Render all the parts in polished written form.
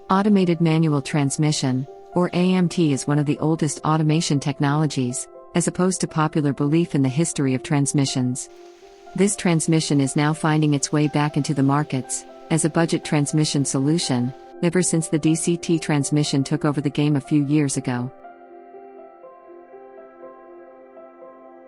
Automated manual transmission, or AMT, is one of the oldest automation technologies, as opposed to popular belief in the history of transmissions. This transmission is now finding its way back into the markets, as a budget transmission solution, ever since the DCT transmission took over the game a few years ago.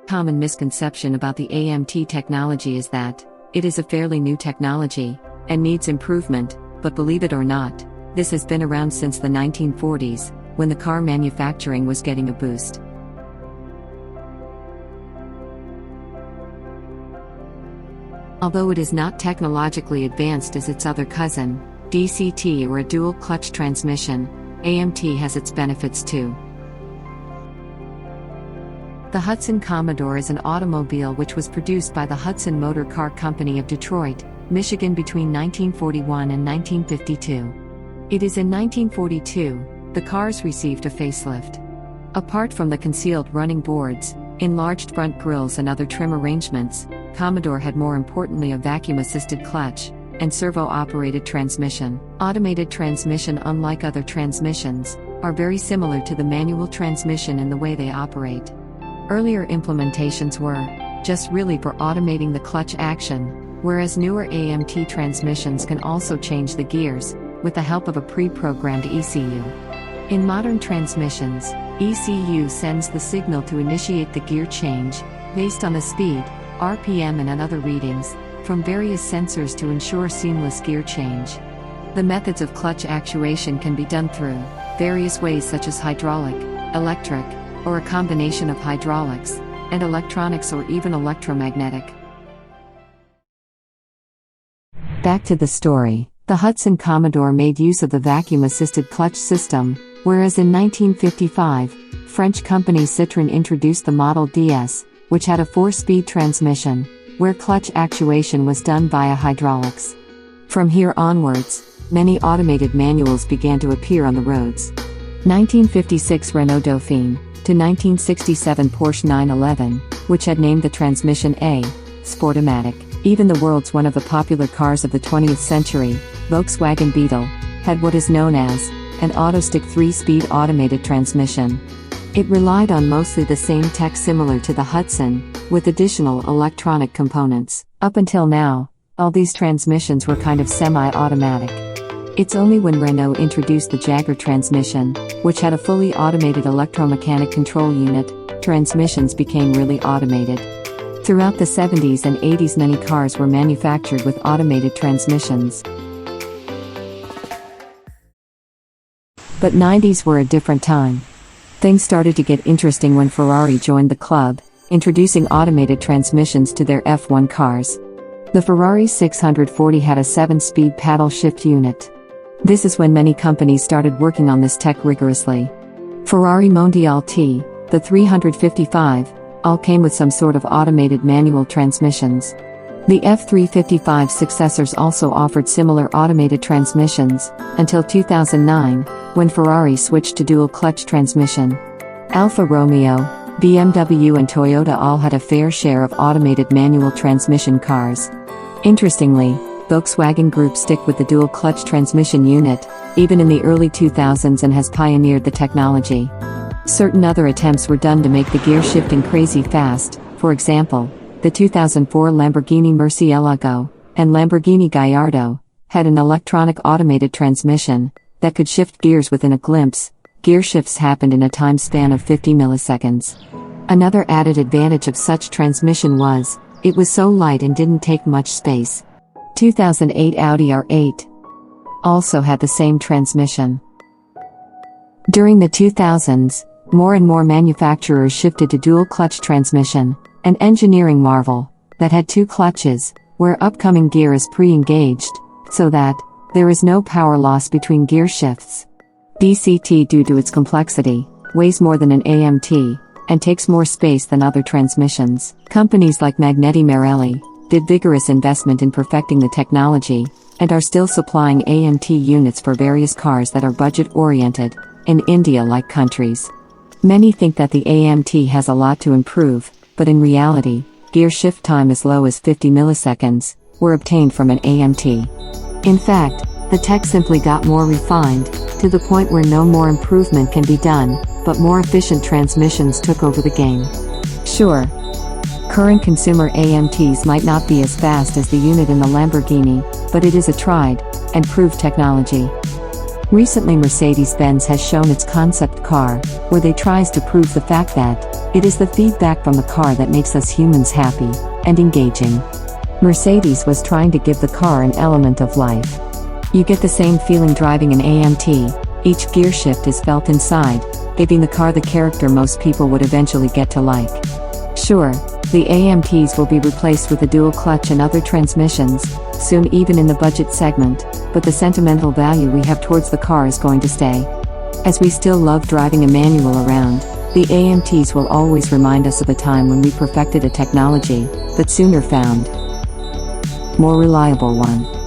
Common misconception about the AMT technology is that it is a fairly new technology and needs improvement, but believe it or not, this has been around since the 1940s, when the car manufacturing was getting a boost. Although it is not technologically advanced as its other cousin, DCT, or a dual-clutch transmission, AMT has its benefits too. The Hudson Commodore is an automobile which was produced by the Hudson Motor Car Company of Detroit, Michigan between 1941 and 1952. It is in 1942, the cars received a facelift. Apart from the concealed running boards, enlarged front grills and other trim arrangements, Commodore had more importantly a vacuum-assisted clutch and servo-operated transmission. Automated transmission, unlike other transmissions, are very similar to the manual transmission in the way they operate. Earlier implementations were just really for automating the clutch action, whereas newer AMT transmissions can also change the gears, with the help of a pre-programmed ECU. In modern transmissions, ECU sends the signal to initiate the gear change, based on the speed, RPM and other readings, from various sensors to ensure seamless gear change. The methods of clutch actuation can be done through various ways such as hydraulic, electric, or a combination of hydraulics and electronics, or even electromagnetic. Back to the story. The Hudson Commodore made use of the vacuum-assisted clutch system, whereas in 1955, French company Citroën introduced the Model DS, which had a 4-speed transmission, where clutch actuation was done via hydraulics. From here onwards, many automated manuals began to appear on the roads. 1956 Renault Dauphine, to 1967 Porsche 911, which had named the transmission A, Sportomatic. Even the world's one of the popular cars of the 20th century, Volkswagen Beetle, had what is known as an autostick 3-speed automated transmission. It relied on mostly the same tech similar to the Hudson, with additional electronic components. Up until now, all these transmissions were kind of semi-automatic. It's only when Renault introduced the Jaguar transmission, which had a fully automated electromechanic control unit, transmissions became really automated. Throughout the 70s and 80s, many cars were manufactured with automated transmissions. But 90s were a different time. Things started to get interesting when Ferrari joined the club, introducing automated transmissions to their F1 cars. The Ferrari 640 had a 7-speed paddle shift unit. This is when many companies started working on this tech rigorously. Ferrari Mondial T, the 355, all came with some sort of automated manual transmissions. The F355 successors also offered similar automated transmissions, until 2009, when Ferrari switched to dual-clutch transmission. Alfa Romeo, BMW and Toyota all had a fair share of automated manual transmission cars. Interestingly, Volkswagen Group stick with the dual-clutch transmission unit, even in the early 2000s, and has pioneered the technology. Certain other attempts were done to make the gear shifting crazy fast. For example, the 2004 Lamborghini Murcielago and Lamborghini Gallardo had an electronic automated transmission that could shift gears within a glimpse. Gear shifts happened in a time span of 50 milliseconds. Another added advantage of such transmission was, it was so light and didn't take much space. 2008 Audi R8 also had the same transmission. During the 2000s, more and more manufacturers shifted to dual-clutch transmission, an engineering marvel that had 2 clutches, where upcoming gear is pre-engaged, so that there is no power loss between gear shifts. DCT, due to its complexity, weighs more than an AMT, and takes more space than other transmissions. Companies like Magneti Marelli did vigorous investment in perfecting the technology, and are still supplying AMT units for various cars that are budget-oriented, in India-like countries. Many think that the AMT has a lot to improve, but in reality, gear shift time as low as 50 milliseconds, were obtained from an AMT. In fact, the tech simply got more refined, to the point where no more improvement can be done, but more efficient transmissions took over the game. Sure, current consumer AMTs might not be as fast as the unit in the Lamborghini, but it is a tried and proved technology. Recently Mercedes-Benz has shown its concept car, where they tries to prove the fact that it is the feedback from the car that makes us humans happy and engaging. Mercedes was trying to give the car an element of life. You get the same feeling driving an AMT, each gear shift is felt inside, giving the car the character most people would eventually get to like. Sure, the AMTs will be replaced with a dual clutch and other transmissions, soon even in the budget segment, but the sentimental value we have towards the car is going to stay. As we still love driving a manual around, the AMTs will always remind us of a time when we perfected a technology, but sooner found more reliable one.